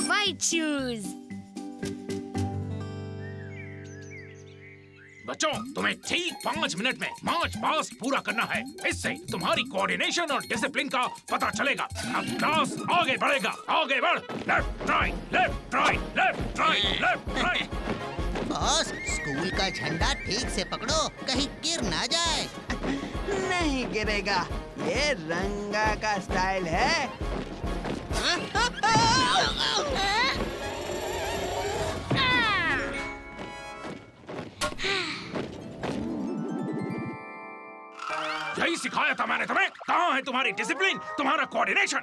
White shoes. बच्चों, तुम्हें ठीक 5 मिनट में मार्च पास्ट पूरा करना है। इससे तुम्हारी कोऑर्डिनेशन और डिसिप्लिन का पता चलेगा। अब क्लास आगे बढ़ेगा। आगे बढ़। Left right, left right, left right, left right. Boss, school का झंडा ठीक से पकड़ो, कहीं गिर ना जाए। नहीं गिरेगा, ये रंगा का स्टाइल है। यही सिखाया था मैंने तुम्हें। कहाँ है तुम्हारी डिसिप्लिन, तुम्हारा कोऑर्डिनेशन?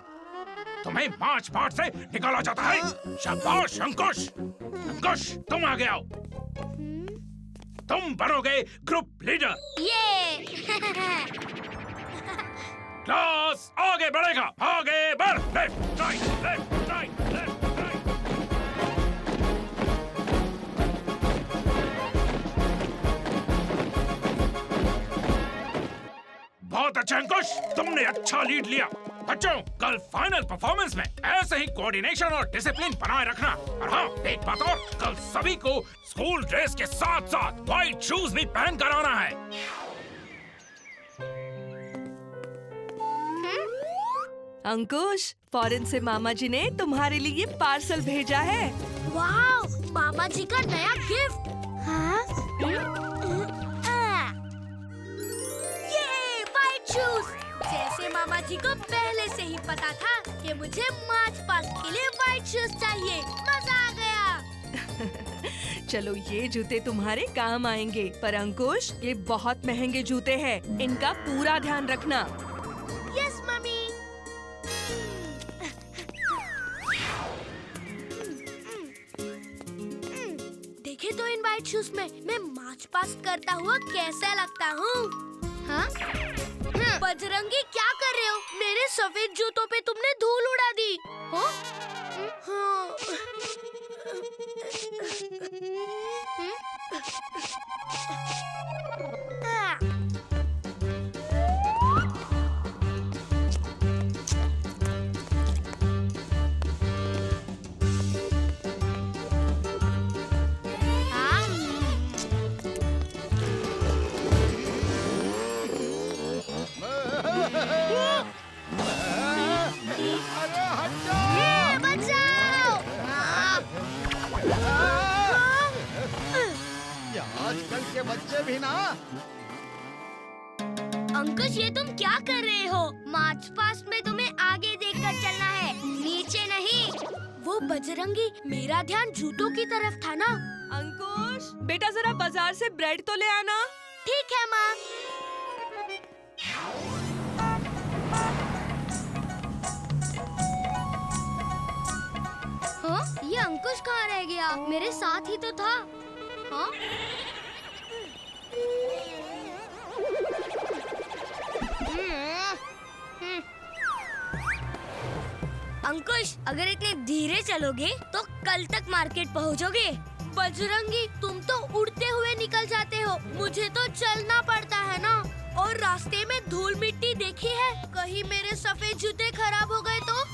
तुम्हें मार्च पास्ट से निकाला जाता है। शाबाश अंकुश। अंकुश, तुम आगे आओ। तुम बनोगे ग्रुप लीडर। ये क्लास आगे बढ़ेगा। आगे बढ़। Left right, left right, left right. बहुत अच्छा अंकुश, तुमने अच्छा लीड लिया। बच्चों, कल फाइनल परफॉर्मेंस में ऐसे ही कोऑर्डिनेशन और डिसिप्लिन बनाए रखना। और हाँ, एक बात और, कल सभी को स्कूल ड्रेस के साथ साथ व्हाइट शूज भी पहन कर आना है। अंकुश, फॉरेन से मामा जी ने तुम्हारे लिए पार्सल भेजा है। वाव, मामा जी का नया गिफ्ट। हाँ? ये व्हाइट शूज। जैसे मामा जी को पहले से ही पता था कि मुझे मार्च पास्ट के लिए व्हाइट शूज चाहिए। मजा आ गया। चलो, ये जूते तुम्हारे काम आएंगे। पर अंकुश, ये बहुत महंगे जूते हैं, इनका पूरा ध्यान रखना। Yes mummy. देखे तो इन व्हाइट शूज में मैं मार्च पास्ट करता हुआ कैसा लगता हूँ? हाँ? बजरंगी, क्या कर रहे हो? मेरे सफेद जूतों पे तुमने धूल उड़ा दी। हाँ? हाँ। आजकल के बच्चे भी ना। अंकुश, ये तुम क्या कर रहे हो? मार्च पास्ट में तुम्हें आगे देखकर चलना है, नीचे नहीं। वो बजरंगी, मेरा ध्यान जूतों की तरफ था ना। अंकुश, बेटा जरा बाजार से ब्रेड तो ले आना। ठीक है माँ। हाँ? ये अंकुश कहाँ रह गया? मेरे साथ ही तो था। हाँ? अंकुश, अगर इतने धीरे चलोगे तो कल तक मार्केट पहुँचोगे। बजरंगी, तुम तो उड़ते हुए निकल जाते हो, मुझे तो चलना पड़ता है ना। और रास्ते में धूल मिट्टी देखी है, कहीं मेरे सफेद जूते खराब हो गए तो?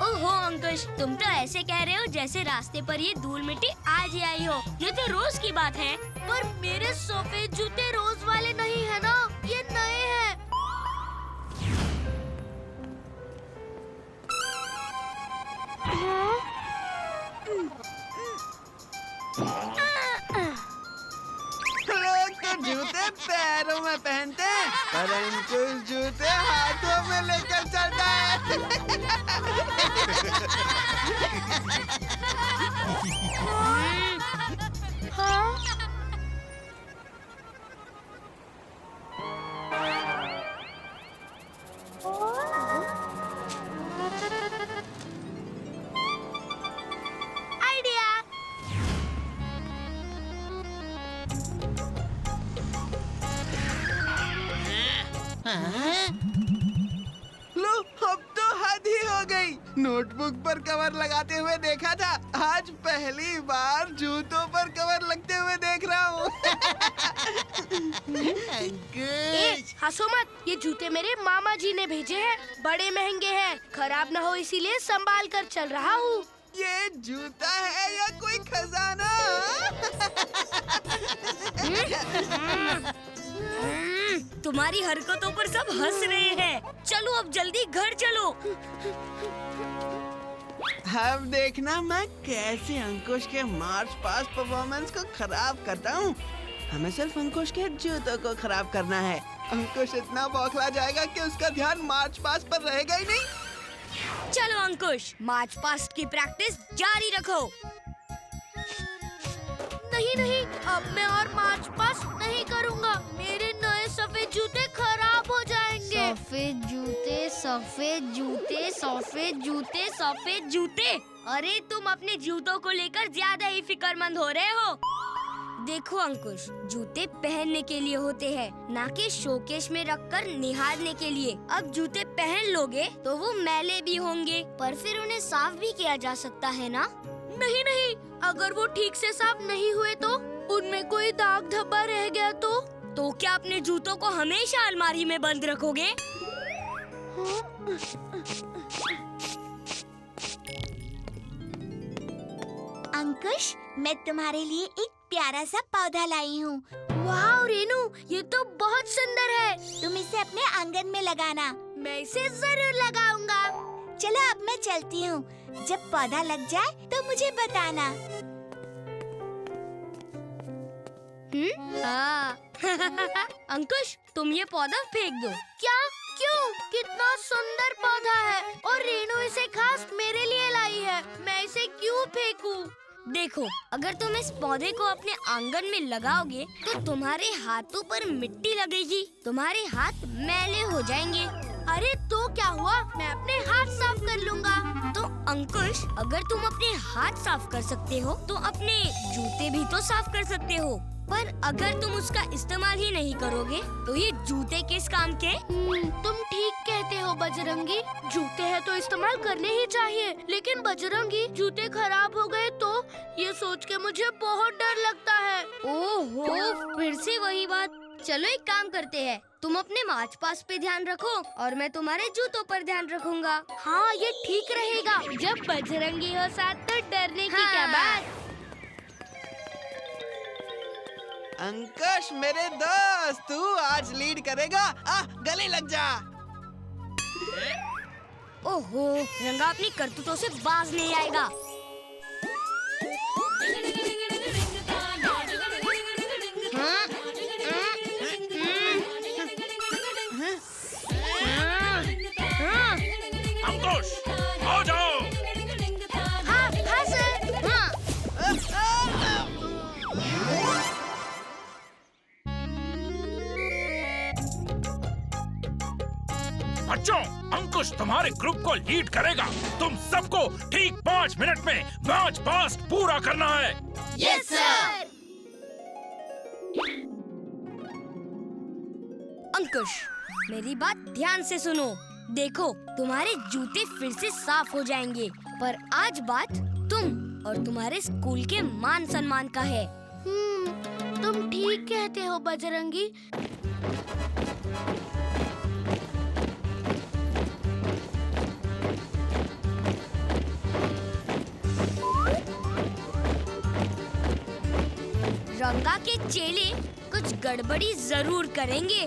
ओहो अंकुश, तुम तो ऐसे कह रहे हो जैसे रास्ते पर ये धूल मिट्टी आज ही आई हो। ये तो रोज की बात है। पर मेरे सफेद जूते रोज वाले नहीं है ना, ये नए हैं। लोग तो जूते पैरों में पहनते हैं, पर अंकुश जूते हाथों में लेकर चलता है। आइडिया। हाँ? लो, अब तो हद ही हो गई। नोट नोटबुक पर कवर लगाते हुए देखा था, आज पहली बार जूतों पर कवर लगते हुए देख रहा हूँ। अंकुश, हंसो मत, ये जूते मेरे मामा जी ने भेजे हैं। बड़े महंगे हैं, खराब ना हो इसीलिए संभाल कर चल रहा हूँ। ये जूता है या कोई खजाना? तुम्हारी हरकतों पर सब हंस रहे हैं। चलो अब जल्दी घर चलो। अब देखना मैं कैसे अंकुश के मार्च पास्ट परफॉर्मेंस को खराब करता हूँ। हमें सिर्फ अंकुश के जूतों को खराब करना है। अंकुश इतना बौखला जाएगा कि उसका ध्यान मार्च पास्ट पर रहेगा ही नहीं। चलो अंकुश, मार्च पास्ट की प्रैक्टिस जारी रखो। नहीं नहीं, अब मैं और मार्च पास्ट नहीं करूँगा। मेरे नए सफेद जूते खराब हो जाएंगे। सफेद जूते, सफेद जूते, सफेद जूते, सफेद जूते। अरे तुम अपने जूतों को लेकर ज्यादा ही फिक्रमंद हो रहे हो। देखो अंकुश, जूते पहनने के लिए होते हैं, ना कि शोकेस में रखकर निहारने के लिए। अब जूते पहन लोगे तो वो मैले भी होंगे, पर फिर उन्हें साफ भी किया जा सकता है ना? नहीं नहीं, अगर वो ठीक से साफ नहीं हुए तो उनमें कोई दाग धब्बा रह गया तो क्या अपने जूतों को हमेशा अलमारी में बंद रखोगे? अंकुश, मैं तुम्हारे लिए एक प्यारा सा पौधा लाई हूँ। वाह रेनू, ये तो बहुत सुंदर है। तुम इसे अपने आंगन में लगाना। मैं इसे जरूर लगाऊंगा। चलो अब मैं चलती हूँ। जब पौधा लग जाए तो मुझे बताना। अंकुश, तुम ये पौधा फेंक दो। क्या? क्यों? कितना सुंदर पौधा है और रेनू इसे खास मेरे लिए लाई है। मैं इसे क्यों फेंकूं? देखो, अगर तुम इस पौधे को अपने आंगन में लगाओगे तो तुम्हारे हाथों पर मिट्टी लगेगी, तुम्हारे हाथ मैले हो जाएंगे। अरे तो क्या हुआ, मैं अपने हाथ साफ कर लूँगा। तो अंकुश, अगर तुम अपने हाथ साफ कर सकते हो तो अपने जूते भी तो साफ कर सकते हो। पर अगर तुम उसका इस्तेमाल ही नहीं करोगे तो ये जूते किस काम के? तुम ठीक कहते हो बजरंगी, जूते हैं तो इस्तेमाल करने ही चाहिए। लेकिन बजरंगी, जूते खराब हो गए तो ये सोच के मुझे बहुत डर लगता है। ओहो, फिर से वही बात। चलो एक काम करते हैं, तुम अपने मार्च पास्ट पे ध्यान रखो और मैं तुम्हारे जूतों पर ध्यान रखूंगा। हाँ, ये ठीक रहेगा। जब बजरंगी हो साथ तो डरने की क्या बात। अंकुश मेरे दोस्त, तू आज लीड करेगा। गले लग जा। ओहो, रंगा अपनी करतूतों से बाज नहीं आएगा। अंकुश, आ जाओ। हाँ हाँ सर, हाँ। बच्चों, अंकुश तुम्हारे ग्रुप को लीड करेगा। तुम सबको ठीक 5 मिनट में मार्च पास्ट पूरा करना है। Yes sir. अंकुश, मेरी बात ध्यान से सुनो। देखो, तुम्हारे जूते फिर से साफ हो जाएंगे, पर आज बात तुम और तुम्हारे स्कूल के मान सम्मान का है। तुम ठीक कहते हो बजरंगी। रंगा के चेले कुछ गड़बड़ी जरूर करेंगे।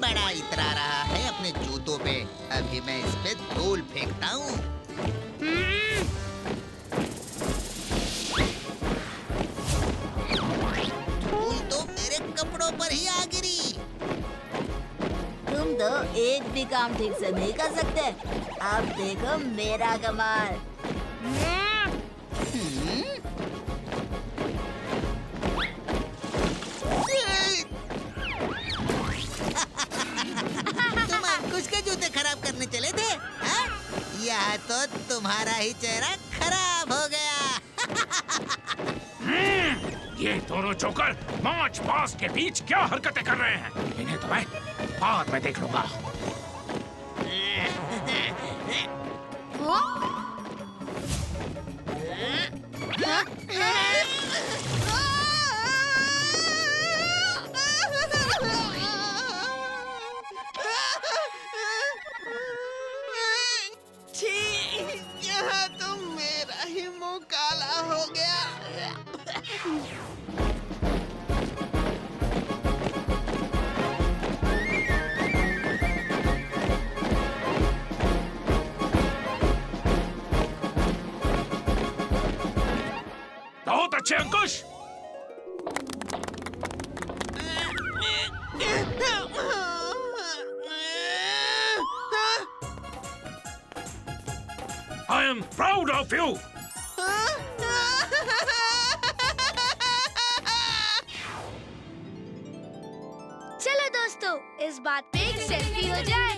बड़ा इतरा रहा है अपने जूतों पे। अभी मैं इस पे धूल फेंकता हूँ। धूल तो मेरे कपड़ों पर ही आ गिरी। तुम तो एक भी काम ठीक से नहीं कर सकते। अब देखो मेरा कमाल। तुम अंकुश के जूते खराब करने चले थे, हाँ? यह तो तुम्हारा ही चेहरा खराब हो गया। ये दोनों जोकर मार्च पास्ट के बीच क्या हरकतें कर रहे हैं, इन्हें तो मैं बाद में देख लूंगा। हो गया। बहुत अच्छे अंकुश। I am proud of you. चलो दोस्तों, इस बात पे एक सेल्फी हो जाए।